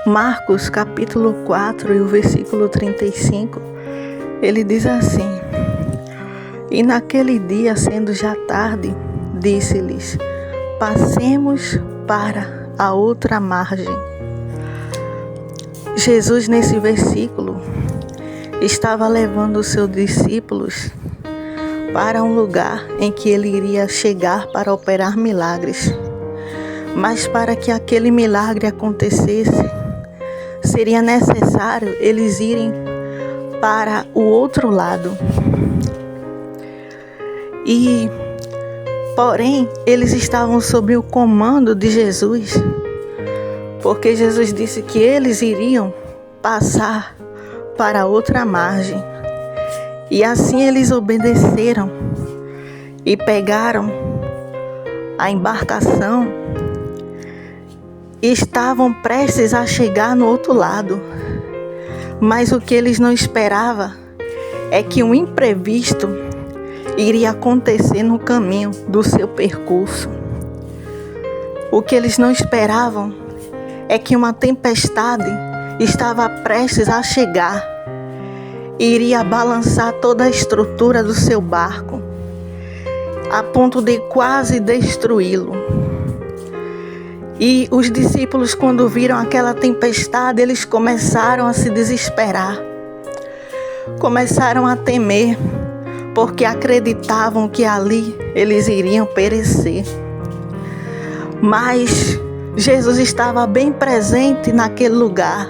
Marcos capítulo 4 e o versículo 35, ele diz assim: E naquele dia, sendo já tarde, disse-lhes: Passemos para a outra margem. Jesus, nesse versículo, estava levando os seus discípulos para um lugar em que ele iria chegar para operar milagres. Mas para que aquele milagre acontecesse, seria necessário eles irem para o outro lado. Porém, eles estavam sob o comando de Jesus, porque Jesus disse que eles iriam passar para outra margem. E assim eles obedeceram e pegaram a embarcação e estavam prestes a chegar no outro lado. Mas o que eles não esperavam é que um imprevisto iria acontecer no caminho do seu percurso. O que eles não esperavam é que uma tempestade estava prestes a chegar e iria balançar toda a estrutura do seu barco, a ponto de quase destruí-lo. E os discípulos, quando viram aquela tempestade, eles começaram a se desesperar, começaram a temer, porque acreditavam que ali eles iriam perecer. Mas Jesus estava bem presente naquele lugar.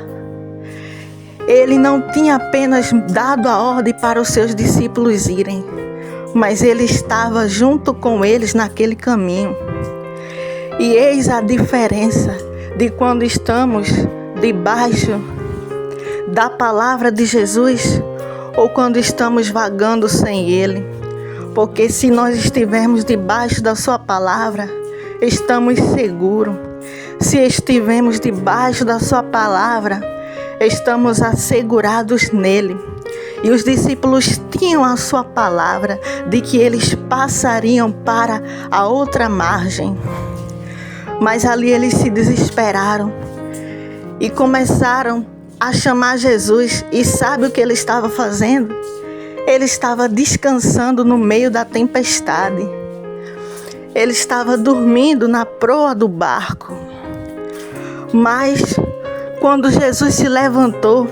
Ele não tinha apenas dado a ordem para os seus discípulos irem, mas ele estava junto com eles naquele caminho. E eis a diferença de quando estamos debaixo da palavra de Jesus ou quando estamos vagando sem Ele. Porque se nós estivermos debaixo da sua palavra, estamos seguros. Se estivermos debaixo da sua palavra, estamos assegurados nele. E os discípulos tinham a sua palavra de que eles passariam para a outra margem. Mas ali eles se desesperaram e começaram a chamar Jesus. E sabe o que ele estava fazendo? Ele estava descansando no meio da tempestade. Ele estava dormindo na proa do barco. Mas quando Jesus se levantou,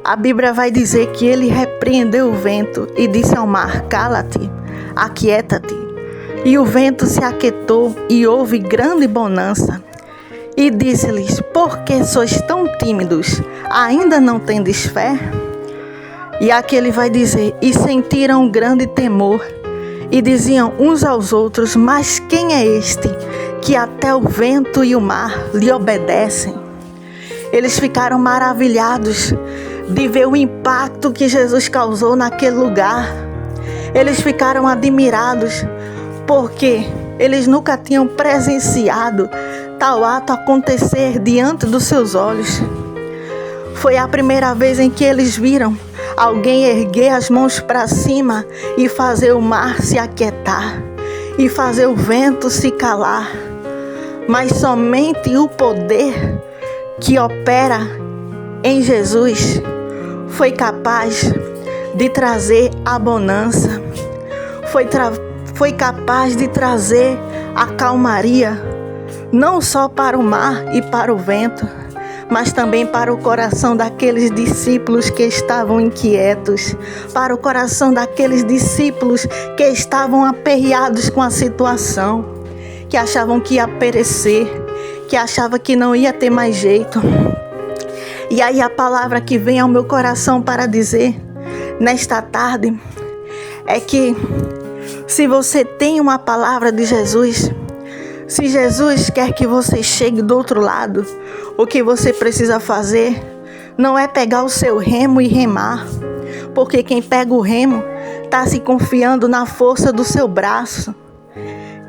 a Bíblia vai dizer que ele repreendeu o vento e disse ao mar: Cala-te, aquieta-te. E o vento se aquietou e houve grande bonança. E disse-lhes: Por que sois tão tímidos? Ainda não tendes fé? E aqui ele vai dizer: E sentiram um grande temor, e diziam uns aos outros: Mas quem é este, que até o vento e o mar lhe obedecem? Eles ficaram maravilhados de ver o impacto que Jesus causou naquele lugar. Eles ficaram admirados, porque eles nunca tinham presenciado tal ato acontecer diante dos seus olhos. Foi a primeira vez em que eles viram alguém erguer as mãos para cima e fazer o mar se aquietar e fazer o vento se calar. Mas somente o poder que opera em Jesus foi capaz de trazer a bonança, foi capaz de trazer a calmaria, não só para o mar e para o vento, mas também para o coração daqueles discípulos que estavam inquietos, para o coração daqueles discípulos que estavam aperreados com a situação, que achavam que ia perecer, que achavam que não ia ter mais jeito. E aí a palavra que vem ao meu coração para dizer nesta tarde é que se você tem uma palavra de Jesus, se Jesus quer que você chegue do outro lado, o que você precisa fazer não é pegar o seu remo e remar, porque quem pega o remo está se confiando na força do seu braço.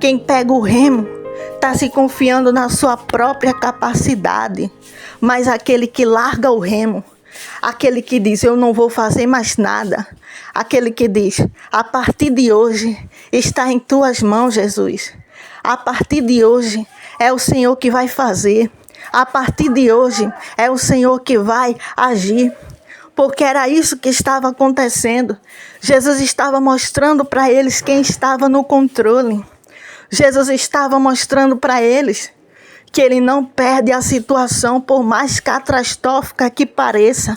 Quem pega o remo está se confiando na sua própria capacidade. Mas aquele que larga o remo, aquele que diz: eu não vou fazer mais nada, aquele que diz: a partir de hoje está em tuas mãos, Jesus. A partir de hoje é o Senhor que vai fazer. A partir de hoje, é o Senhor que vai agir. Porque era isso que estava acontecendo. Jesus estava mostrando para eles quem estava no controle. Jesus estava mostrando para eles que Ele não perde a situação, por mais catastrófica que pareça,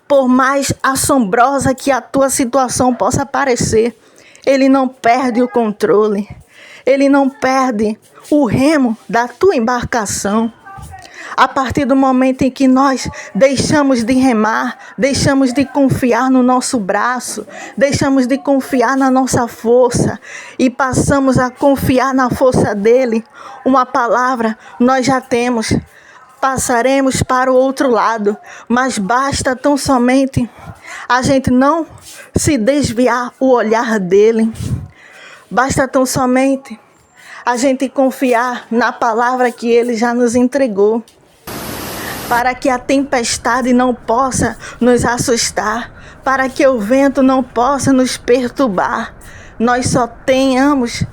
por mais assombrosa que a tua situação possa parecer. Ele não perde o controle. Ele não perde o remo da tua embarcação. A partir do momento em que nós deixamos de remar, deixamos de confiar no nosso braço, deixamos de confiar na nossa força e passamos a confiar na força dele, uma palavra nós já temos. Passaremos para o outro lado, mas basta tão somente a gente não se desviar o olhar dele. Basta tão somente a gente confiar na palavra que ele já nos entregou, para que a tempestade não possa nos assustar, para que o vento não possa nos perturbar. Nós só tenhamos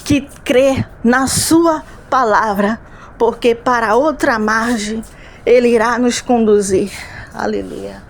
que crer na sua palavra, porque para outra margem Ele irá nos conduzir. Aleluia.